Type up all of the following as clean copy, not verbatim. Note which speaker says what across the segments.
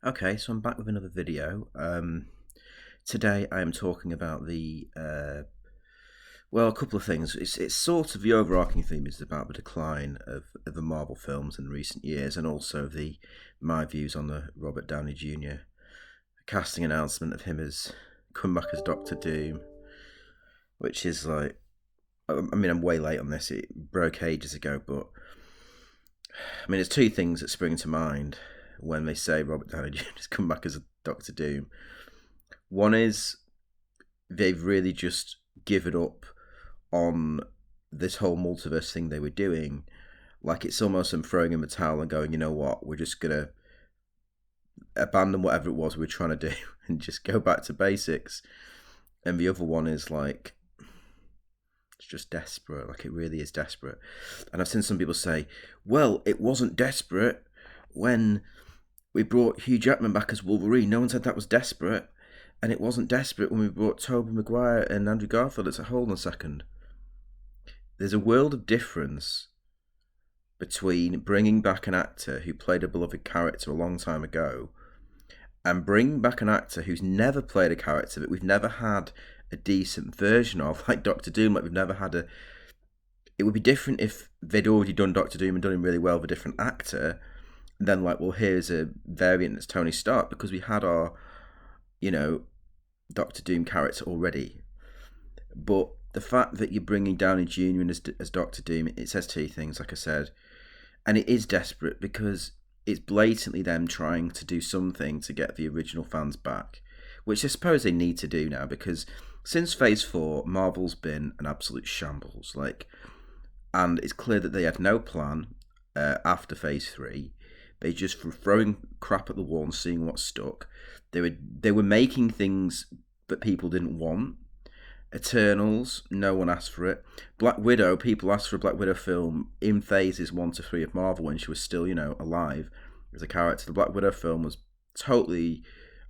Speaker 1: Okay, so I'm back with another video. Today I am talking about a couple of things. It's sort of the overarching theme is about the decline of the Marvel films in recent years, and also my views on the Robert Downey Jr. casting announcement of him as come back as Doctor Doom, which is like, I mean, I'm way late on this. It broke ages ago, but I mean, there's two things that spring to mind when they say Robert Downey Jr. has come back as a Doctor Doom. One is they've really just given up on this whole multiverse thing they were doing. Like, it's almost them throwing in the towel and going, you know what, we're just going to abandon whatever it was we were trying to do and just go back to basics. And the other one is like, it's just desperate. Like, it really is desperate. And I've seen some people say, well, it wasn't desperate when we brought Hugh Jackman back as Wolverine. No one said that was desperate. And it wasn't desperate when we brought Tobey Maguire and Andrew Garfield. It's a hold on a second. There's a world of difference between bringing back an actor who played a beloved character a long time ago and bringing back an actor who's never played a character that we've never had a decent version of, like Doctor Doom. Like, we've never had a... It would be different if they'd already done Doctor Doom and done him really well with a different actor. And then, like, well, here's a variant that's Tony Stark, because we had our, Doctor Doom character already. But the fact that you're bringing Downey Jr. in as Doctor Doom, it says two things, like I said. And it is desperate because it's blatantly them trying to do something to get the original fans back, which I suppose they need to do now, because since Phase 4, Marvel's been an absolute shambles. And it's clear that they had no plan after Phase 3. They just were throwing crap at the wall and seeing what stuck. They were making things that people didn't want. Eternals, no one asked for it. Black Widow, people asked for a Black Widow film in phases 1 to 3 of Marvel when she was still, alive as a character. The Black Widow film was totally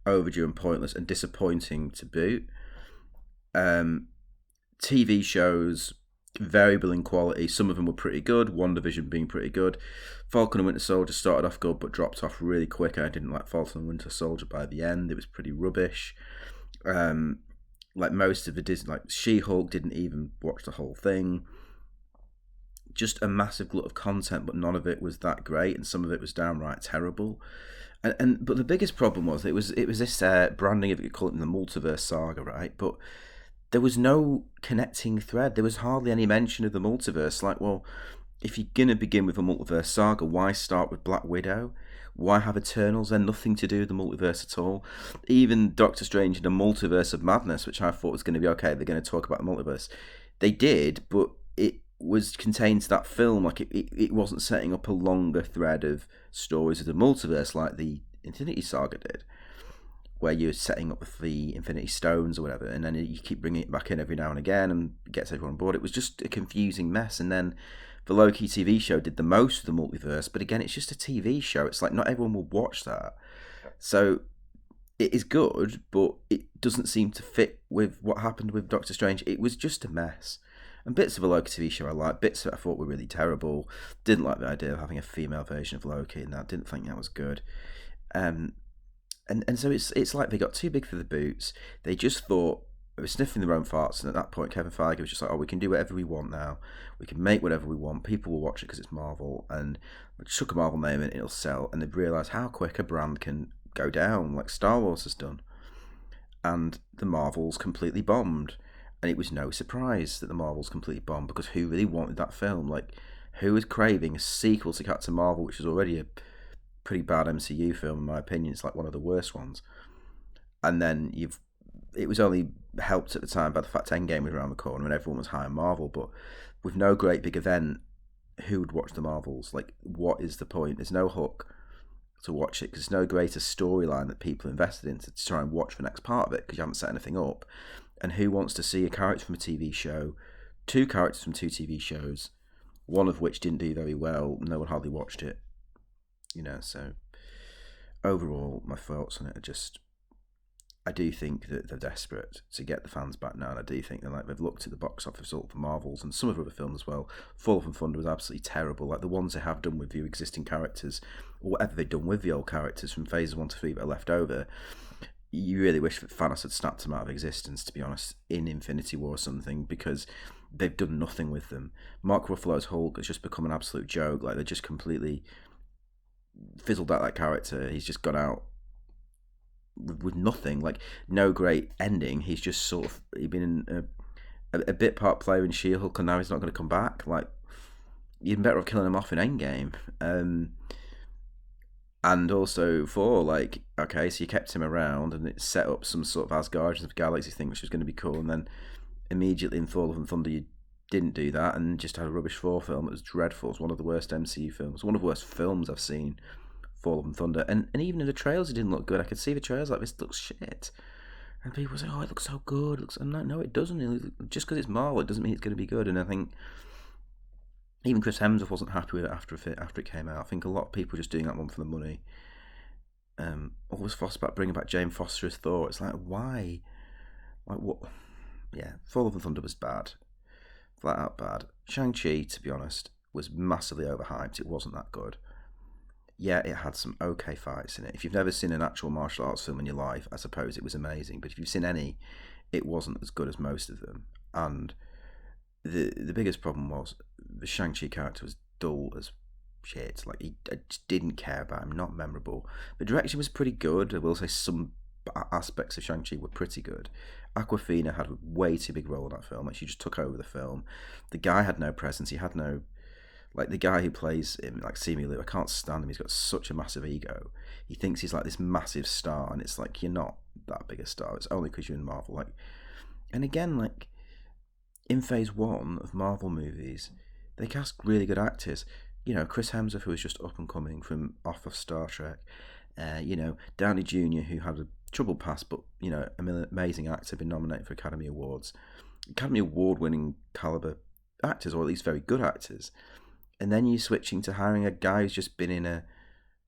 Speaker 1: overdue and pointless and disappointing to boot. TV shows, variable in quality. Some of them were pretty good, WandaVision being pretty good. Falcon and Winter Soldier started off good but dropped off really quick. I didn't like Falcon and Winter Soldier by the end. It was pretty rubbish. Like most of the Disney, like She-Hulk, didn't even watch the whole thing. Just a massive glut of content, but none of it was that great, and some of it was downright terrible. But the biggest problem was it was this branding of, you call it, the multiverse saga, right? But there was no connecting thread. There was hardly any mention of the multiverse. Like, well, if you're gonna begin with a multiverse saga, why start with Black Widow? Why have Eternals then? Nothing to do with the multiverse at all. Even Doctor Strange in the Multiverse of Madness, which I thought was going to be okay, they're going to talk about the multiverse. They did, but it was contained to that film. Like, it wasn't setting up a longer thread of stories of the multiverse like the Infinity Saga did, where you're setting up the Infinity Stones or whatever, and then you keep bringing it back in every now and again and gets everyone on board. It was just a confusing mess. And then the Loki TV show did the most of the multiverse, but again, it's just a TV show. It's like not everyone will watch that. So it is good, but it doesn't seem to fit with what happened with Doctor Strange. It was just a mess. And bits of a Loki TV show I liked, bits that I thought were really terrible. Didn't like the idea of having a female version of Loki, and that didn't think that was good. And so it's like they got too big for the boots. They just thought they were sniffing their own farts, and at that point Kevin Feige was just like, oh, we can do whatever we want now. We can make whatever we want. People will watch it because it's Marvel, and we chuck a Marvel name in, it'll sell. And they've realised how quick a brand can go down, like Star Wars has done. And the Marvels completely bombed. And it was no surprise that the Marvels completely bombed, because who really wanted that film? Like, who was craving a sequel to Captain Marvel, which was already a pretty bad MCU film in my opinion? It's like one of the worst ones. And then it was only helped at the time by the fact Endgame was around the corner and everyone was high on Marvel, but with no great big event, who would watch the Marvels? Like, what is the point? There's no hook to watch it, because there's no greater storyline that people invested in to try and watch the next part of it, because you haven't set anything up. And who wants to see a character from a TV show, two characters from two TV shows, one of which didn't do very well, no one hardly watched it, so overall my thoughts on it are just I do think that they're desperate to get the fans back now, and I do think they've looked at the box office result for Marvels and some of other films as well. Fall and Thunder was absolutely terrible. Like the ones they have done with the existing characters, or whatever they've done with the old characters from phases 1 to 3 that are left over, you really wish that Thanos had snapped them out of existence, to be honest, in Infinity War or something, because they've done nothing with them. Mark Ruffalo's Hulk has just become an absolute joke. Like, they're just completely fizzled out that character. He's just gone out with nothing, like no great ending. He's just sort of he's been a bit part player in She-Hulk, and now he's not going to come back. Like, you'd better off killing him off in Endgame. And also Thor, like, okay, so you kept him around and it set up some sort of Asgardians of Galaxy thing, which was going to be cool, and then immediately in Thor: Love and Thunder you didn't do that and just had a rubbish Thor film. It was dreadful. It's one of the worst MCU films, one of the worst films I've seen, Thor: Love and Thunder. And even in the trailers it didn't look good. I could see the trailers like, this looks shit. And people say, oh, it looks so good. It looks... No, it doesn't. Just because it's Marvel, it doesn't mean it's going to be good. And I think even Chris Hemsworth wasn't happy with it after it came out. I think a lot of people were just doing that one for the money. All was fuss about bringing back Jane Foster as Thor. It's like, why? Like, what? Yeah, Thor: Love and Thunder was bad. Flat out bad. Shang-Chi, to be honest, was massively overhyped. It wasn't that good. Yeah, it had some okay fights in it. If you've never seen an actual martial arts film in your life, I suppose it was amazing. But if you've seen any, it wasn't as good as most of them. And the biggest problem was the Shang-Chi character was dull as shit. Like, I just didn't care about him, not memorable. The direction was pretty good. I will say some aspects of Shang-Chi were pretty good. Awkwafina had a way too big role in that film. Like, she just took over the film. The guy had no presence. He had no... Like, the guy who plays him, like Simu, I can't stand him. He's got such a massive ego. He thinks he's like this massive star, and it's like, you're not that big a star. It's only because you're in Marvel. Like, and again, like, in phase 1 of Marvel movies, they cast really good actors. You know, Chris Hemsworth, who was just up and coming from off of Star Trek. You know, Downey Jr., who had a troubled past, but, you know, an amazing actor, been nominated for Academy Awards. Academy Award-winning caliber actors, or at least very good actors. And then you're switching to hiring a guy who's just been in a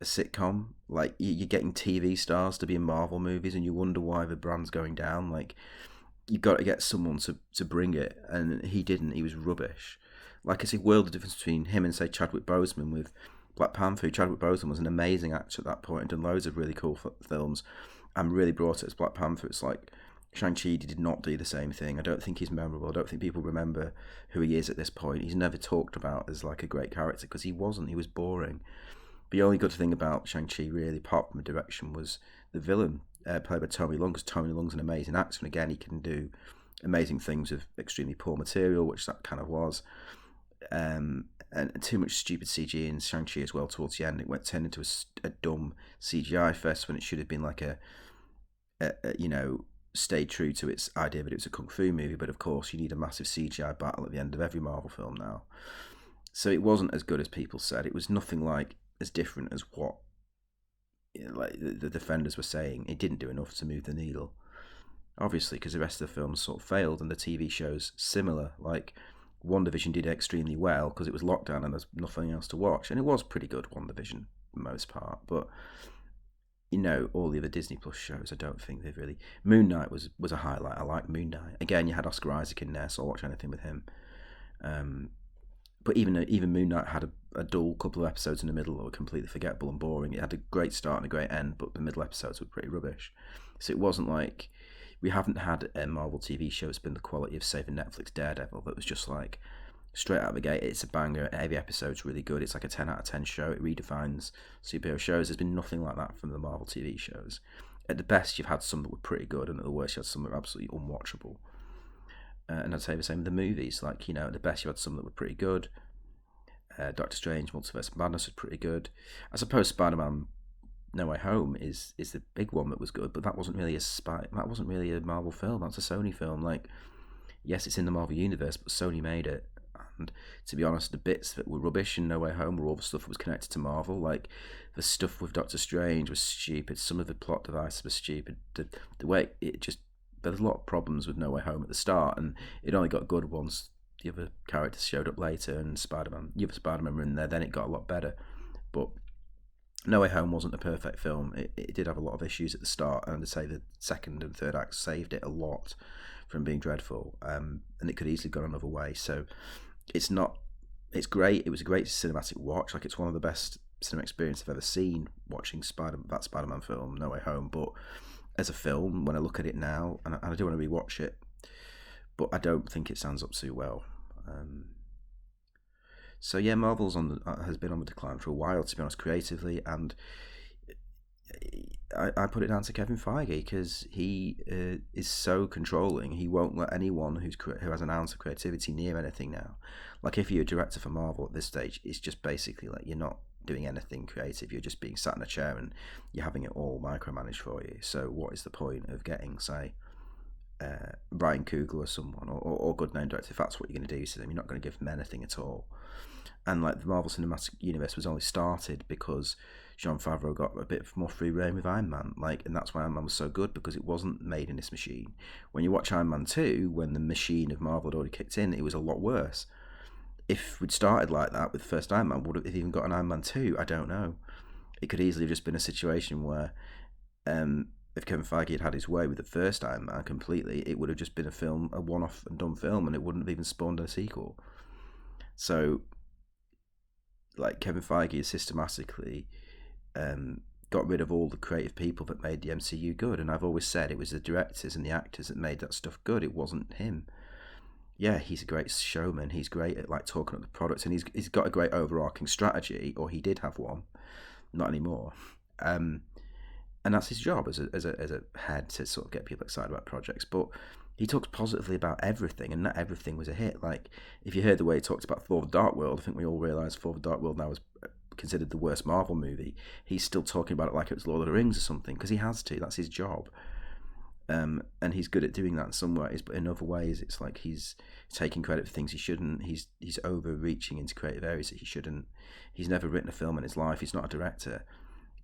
Speaker 1: sitcom. Like, you're getting TV stars to be in Marvel movies, and you wonder why the brand's going down. Like, you've got to get someone to bring it, and he didn't. He was rubbish. Like, I see world of difference between him and, say, Chadwick Boseman with Black Panther. Chadwick Boseman was an amazing actor at that point and done loads of really cool films and really brought it as Black Panther. It's like Shang-Chi did not do the same thing. I don't think he's memorable. I don't think people remember who he is at this point. He's never talked about as like a great character because he wasn't. He was boring. The only good thing about Shang-Chi, really, apart from the direction, was the villain, played by Tony Leung, because Tony Leung's an amazing actor, and again, he can do amazing things with extremely poor material, which that kind of was. And too much stupid CG in Shang-Chi as well towards the end. It turned into a dumb CGI fest when it should have been like a you know, stayed true to its idea that it was a kung fu movie, but of course you need a massive CGI battle at the end of every Marvel film now. So it wasn't as good as people said. It was nothing like as different as what, you know, like the defenders were saying. It didn't do enough to move the needle, obviously, because the rest of the films sort of failed, and the TV shows similar. Like, WandaVision did extremely well because it was lockdown and there's nothing else to watch, and it was pretty good, WandaVision, for the most part, but you know, all the other Disney Plus shows, I don't think they've really... Moon Knight was a highlight. I like Moon Knight. Again, you had Oscar Isaac in there, so I'll watch anything with him. But even Moon Knight had a dull couple of episodes in the middle that were completely forgettable and boring. It had a great start and a great end, but the middle episodes were pretty rubbish. So it wasn't like... We haven't had a Marvel TV show that's been the quality of, say, the Netflix Daredevil, that was just like... Straight out of the gate, it's a banger. Every episode's really good. It's like a 10 out of 10 show. It redefines superhero shows. There's been nothing like that from the Marvel TV shows. At the best, you've had some that were pretty good, and at the worst, you had some that were absolutely unwatchable. And I'd say the same with the movies. Like, you know, at the best, you had some that were pretty good. Doctor Strange, Multiverse of Madness was pretty good. I suppose Spider-Man No Way Home is the big one that was good, but that wasn't really a Marvel film. That's a Sony film. Like, yes, it's in the Marvel universe, but Sony made it. And to be honest, the bits that were rubbish in No Way Home were all the stuff that was connected to Marvel. Like, the stuff with Doctor Strange was stupid. Some of the plot devices were stupid. The way it just... There was a lot of problems with No Way Home at the start, and it only got good once the other characters showed up later, and the other Spider-Man were in there. Then it got a lot better. But No Way Home wasn't a perfect film. It did have a lot of issues at the start, and I'd say the second and third acts saved it a lot from being dreadful, and it could easily have gone another way. So it's not. It's great. It was a great cinematic watch. Like, it's one of the best cinema experiences I've ever seen watching that Spider-Man film, No Way Home. But as a film, when I look at it now, and I do want to rewatch it, but I don't think it stands up too well. So yeah, Marvel's has been on the decline for a while, to be honest, creatively, and I put it down to Kevin Feige, because he is so controlling. He won't let anyone who has an ounce of creativity near anything now. Like, if you're a director for Marvel at this stage, it's just basically like you're not doing anything creative. You're just being sat in a chair and you're having it all micromanaged for you. So what is the point of getting, say, Ryan Coogler or someone, or good name director, if that's what you're going to do to them? You're not going to give them anything at all. And like, the Marvel Cinematic Universe was only started because Jon Favreau got a bit more free reign with Iron Man. Like, and that's why Iron Man was so good, because it wasn't made in this machine. When you watch Iron Man 2, when the machine of Marvel had already kicked in, it was a lot worse. If we'd started like that with the first Iron Man, would it have even got an Iron Man 2? I don't know. It could easily have just been a situation where, if Kevin Feige had had his way with the first Iron Man completely, it would have just been a one-off and done film, and it wouldn't have even spawned a sequel. So, like, Kevin Feige has systematically got rid of all the creative people that made the MCU good, and I've always said it was the directors and the actors that made that stuff good. It wasn't him. Yeah, he's a great showman. He's great at, like, talking up the products, and he's got a great overarching strategy, or he did have one, not anymore. And that's his job as a head, to sort of get people excited about projects. But he talks positively about everything, and not everything was a hit. Like, if you heard the way he talked about Thor: The Dark World, I think we all realise Thor: The Dark World now is considered the worst Marvel movie. He's still talking about it like it was Lord of the Rings or something, because he has to. That's his job. And he's good at doing that in some ways, but in other ways, it's like he's taking credit for things he shouldn't. He's overreaching into creative areas that he shouldn't. He's never written a film in his life. He's not a director.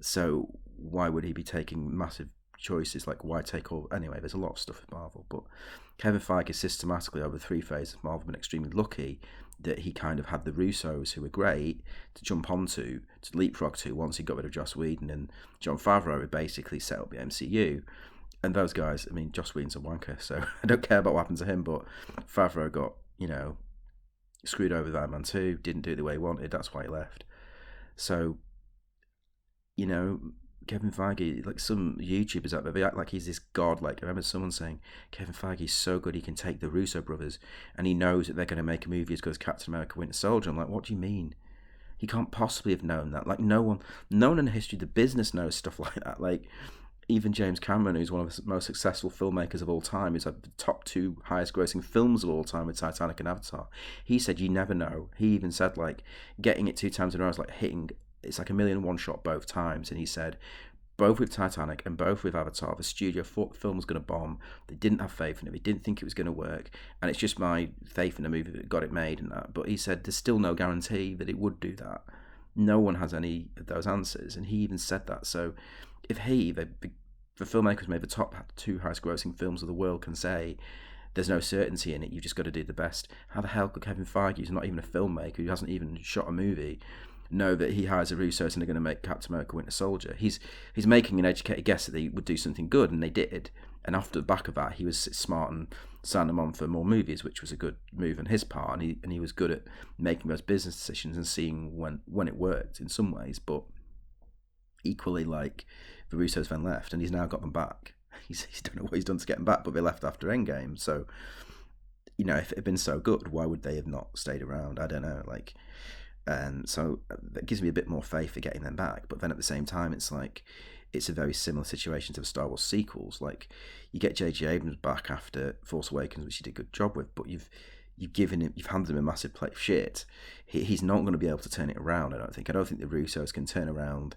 Speaker 1: So why would he be taking massive choices? Like, why take all... Anyway, there's a lot of stuff with Marvel, but Kevin Feige systematically, over 3 phases of Marvel, been extremely lucky that he kind of had the Russos, who were great, to jump onto, to leapfrog to, once he got rid of Joss Whedon and Jon Favreau, who basically set up the MCU. And those guys, I mean, Joss Whedon's a wanker, so I don't care about what happened to him, but Favreau got, screwed over with Iron Man 2, didn't do it the way he wanted, that's why he left. So, Kevin Feige, like, some YouTubers out there, they act like he's this god. Like, I remember someone saying, Kevin Feige's so good he can take the Russo brothers and he knows that they're going to make a movie as good as Captain America Winter Soldier. I'm like, what do you mean? He can't possibly have known that. Like, no one in the history of the business knows stuff like that. Like, even James Cameron, who's one of the most successful filmmakers of all time, who's had the top 2 highest grossing films of all time with Titanic and Avatar, he said you never know. He even said, like, getting it 2 times in a row is like hitting... It's like $1 million one shot both times. And he said, both with Titanic and both with Avatar, the studio thought the film was going to bomb. They didn't have faith in it. They didn't think it was going to work. And it's just my faith in the movie that got it made and that. But he said there's still no guarantee that it would do that. No one has any of those answers. And he even said that. So if the filmmakers made the top 2 highest grossing films of the world, can say there's no certainty in it, you've just got to do the best, how the hell could Kevin Feige, who's not even a filmmaker, who hasn't even shot a movie, know that he hires the Russos and they're going to make Captain America Winter Soldier? He's making an educated guess that they would do something good, and they did. And after the back of that, he was smart and signed them on for more movies, which was a good move on his part. And he was good at making those business decisions and seeing when it worked in some ways. But equally, like, the Russos then left, and he's now got them back. He's don't know what he's done to get them back, but they left after Endgame. So, if it had been so good, why would they have not stayed around? I don't know. Like, and so that gives me a bit more faith for getting them back. But then at the same time, it's like, it's a very similar situation to the Star Wars sequels. Like, you get J.J. Abrams back after Force Awakens, which he did a good job with, but you've handed him a massive plate of shit. He's not going to be able to turn it around. I don't think the Russos can turn around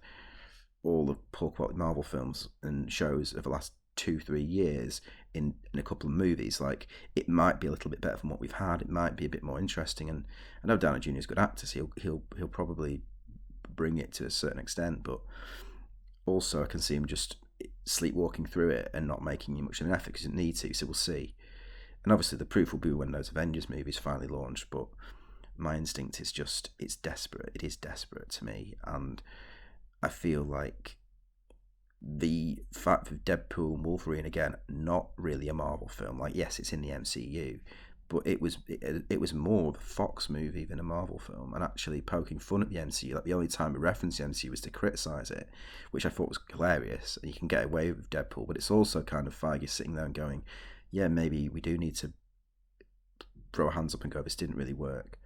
Speaker 1: all the poor quality Marvel films and shows of the last 2-3 years in a couple of movies. Like, it might be a little bit better than what we've had. It might be a bit more interesting. And I know Downey Jr. is a good actor, so he'll probably bring it to a certain extent. But also, I can see him just sleepwalking through it and not making much of an effort because he didn't need to. So we'll see. And obviously, the proof will be when those Avengers movies finally launch. But my instinct is just, it's desperate. It is desperate to me. And I feel like the fact of Deadpool and Wolverine, again, not really a Marvel film. Like, yes, it's in the MCU, but it was more of a Fox movie than a Marvel film, and actually poking fun at the MCU. Like, the only time we referenced the MCU was to criticize it, which I thought was hilarious. And you can get away with Deadpool, but it's also kind of Feige sitting there and going, yeah, maybe we do need to throw our hands up and go, this didn't really work.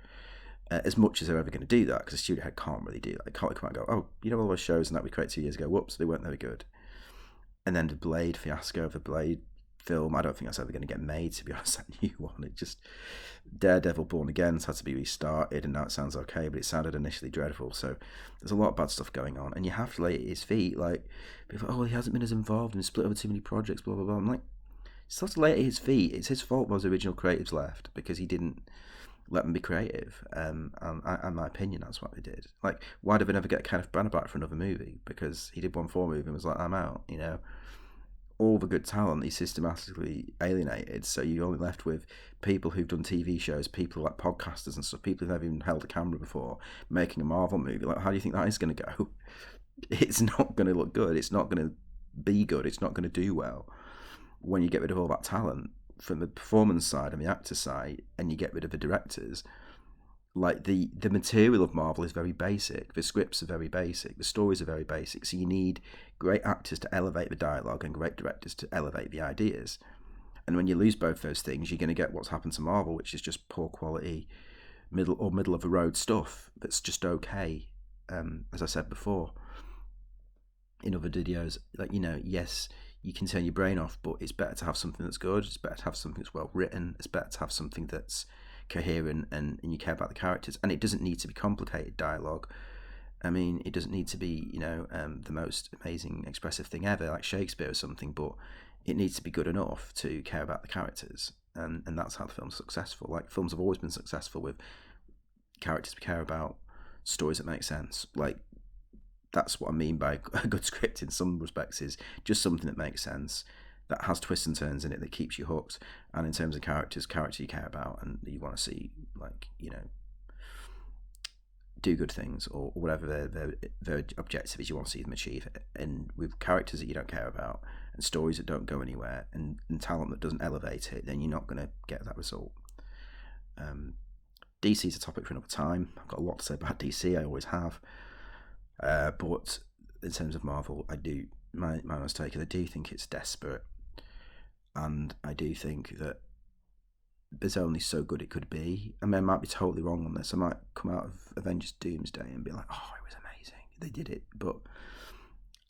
Speaker 1: As much as they're ever going to do that, because the studio head can't really do that. They can't come out and go, oh, you know, all those shows and that we created 2 years ago, whoops, they weren't very good. And then the Blade fiasco, the Blade film, I don't think that's ever going to get made, to be honest, that new one. It just, Daredevil Born Again had to be restarted, and now it sounds okay, but it sounded initially dreadful. So there's a lot of bad stuff going on, and you have to lay at his feet. Like, people are like, oh, he hasn't been as involved and split over too many projects, blah, blah, blah. I'm like, still have to lay at his feet. It's his fault those original creatives left, because he didn't let them be creative. And in my opinion, that's what they did. Like, why did they never get Kenneth Branagh back for another movie? Because he did one for movie and was like, I'm out, you know. All the good talent he systematically alienated, so you're only left with people who've done TV shows, people like podcasters and stuff, people who've never even held a camera before, making a Marvel movie. Like, how do you think that is going to go? It's not going to look good. It's not going to be good. It's not going to do well when you get rid of all that talent from the performance side and the actor side, and you get rid of the directors. Like, the material of Marvel is very basic. The scripts are very basic. The stories are very basic. So you need great actors to elevate the dialogue and great directors to elevate the ideas. And when you lose both those things, you're going to get what's happened to Marvel, which is just poor quality, middle of the road stuff that's just okay. As I said before in other videos, like, you know, yes, you can turn your brain off, but it's better to have something that's good. It's better to have something that's well written. It's better to have something that's coherent and you care about the characters. And it doesn't need to be complicated dialogue. I mean, it doesn't need to be, you know, the most amazing expressive thing ever, like Shakespeare or something, but it needs to be good enough to care about the characters. And that's how the film's successful. Like, films have always been successful with characters we care about, stories that make sense. Like, that's what I mean by a good script in some respects, is just something that makes sense, that has twists and turns in it, that keeps you hooked. And in terms of characters you care about and you want to see, like, you know, do good things, or whatever their objective is, you want to see them achieve it. And with characters that you don't care about, and stories that don't go anywhere, and talent that doesn't elevate it, then you're not going to get that result. DC is a topic for another time. I've got a lot to say about DC, I always have. But in terms of Marvel, I do, my honest take is, I do think it's desperate, and I do think that there's only so good it could be. I mean, I might be totally wrong on this. I might come out of Avengers Doomsday and be like, oh, it was amazing, they did it, but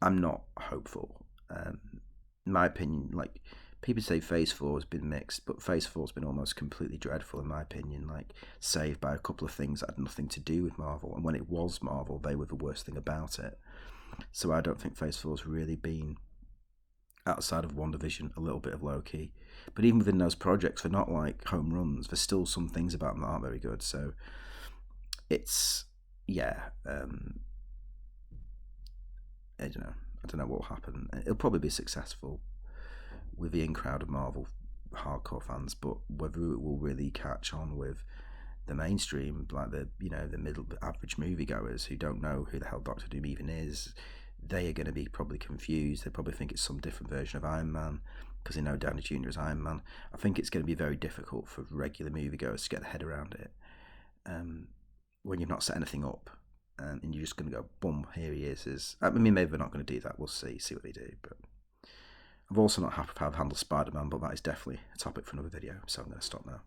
Speaker 1: I'm not hopeful. In my opinion, like, people say Phase 4 has been mixed, but Phase 4 has been almost completely dreadful, in my opinion, like, saved by a couple of things that had nothing to do with Marvel, and when it was Marvel, they were the worst thing about it. So I don't think Phase 4 has really been, outside of WandaVision, a little bit of Loki. But even within those projects, they're not like home runs. There's still some things about them that aren't very good. So it's, yeah, I don't know. I don't know what will happen. It'll probably be successful with the in-crowd of Marvel hardcore fans, but whether it will really catch on with the mainstream, like the, you know, the middle average moviegoers who don't know who the hell Doctor Doom even is, they are going to be probably confused. They probably think it's some different version of Iron Man, because they know Downey Jr. is Iron Man. I think it's going to be very difficult for regular moviegoers to get their head around it when you've not set anything up, and you're just going to go, boom, here he is. I mean, maybe they're not going to do that. We'll see what they do. But I'm also not happy with how I've handled Spider-Man, but that is definitely a topic for another video, so I'm going to stop now.